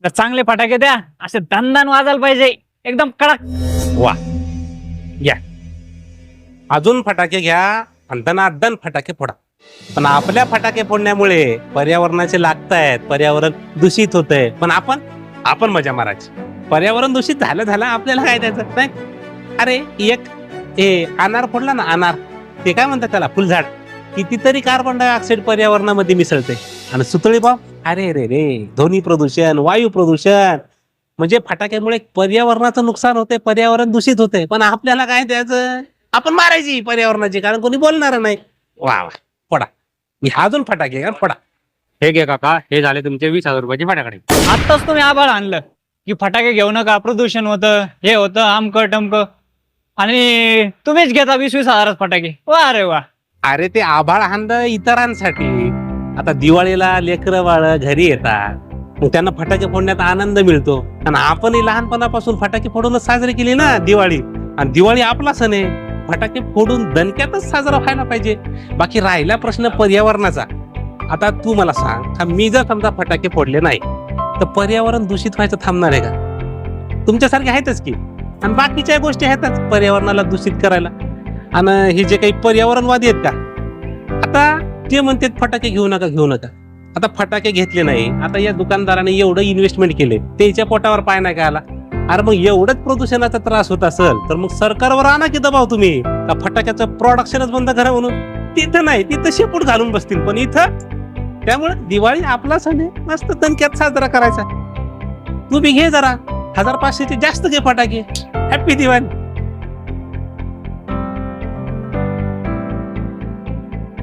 तर चांगले फटाके द्या, असे दणदण वाजायला पाहिजे, एकदम कडक. वा, घ्या अजून फटाके घ्या आणि दणादण फटाके फोडा. पण आपल्या फटाके फोडण्यामुळे पर्यावरणाचे लागतायत, पर्यावरण दूषित होतंय. पण आपण मजा मारायची. पर्यावरण दूषित झालं आपल्याला काय द्यायचं नाही. अरे एक अनार फोडला ना, अनार, ते काय म्हणतात त्याला, फुलझाड, कितीतरी कार्बन डायऑक्साईड पर्यावरणामध्ये मिसळते. आणि सुतळी बॉम्ब, अरे रे रे, ध्वनी प्रदूषण, वायू प्रदूषण, म्हणजे फटाक्यामुळे पर्यावरणाचं नुकसान होते, पर्यावरण दूषित होते. पण आपल्याला काय द्यायचं, आपण मारायची पर्यावरणाची, कारण कोणी बोलणार नाही. वा वा, फोडा. मी अजून फटाके का फोडा. हे घे काका, हे झाले तुमचे 20,000 रुपयाचे फटाकडे. आत्ताच तुम्ही आभाळ आणलं की फटाके घेऊ नका, प्रदूषण होतं, हे होतं, आमकं टमकं, आणि तुम्हीच घेता 20-20 हजारात फटाके. वा रे वा. अरे ते आभाळ हाणलं इतरांसाठी. आता दिवाळीला लेकरं बाळ घरी येतात, मग त्यांना फटाके फोडण्यात आनंद मिळतो. आणि आपणही लहानपणापासून फटाके फोडूनच साजरी केली ना दिवाळी. आणि दिवाळी आपला सण आहे, फटाके फोडून दणक्यातच साजरा व्हायला पाहिजे. बाकी राहिला प्रश्न पर्यावरणाचा. आता तू मला सांग, का मी जर समजा फटाके फोडले नाही तर पर्यावरण दूषित व्हायचं थांबणार आहे का? तुमच्यासारखे आहेतच की, आणि बाकीच्या गोष्टी आहेतच पर्यावरणाला दूषित करायला. आणि हे जे काही पर्यावरणवादी आहेत का, आता ते म्हणतात फटाके घेऊ नका. आता फटाके घेतले नाही, आता या दुकानदाराने एवढं इन्व्हेस्टमेंट केले, त्याच्या पोटावर पाय नाही का आला? अरे मग एवढंच प्रदूषणाचा त्रास होत असेल तर मग सरकारवर आणा की दबाव तुम्ही, का फटाक्याचं प्रोडक्शनच बंद करा म्हणून. तिथं नाही, तिथं शेपूट घालून बसतील, पण इथं. त्यामुळे दिवाळी आपला सण आहे, मस्त दणक्यात साजरा करायचा. तू बी घे जरा 1,000-500चे जास्त घे फटाके. हॅपी दिवाळी.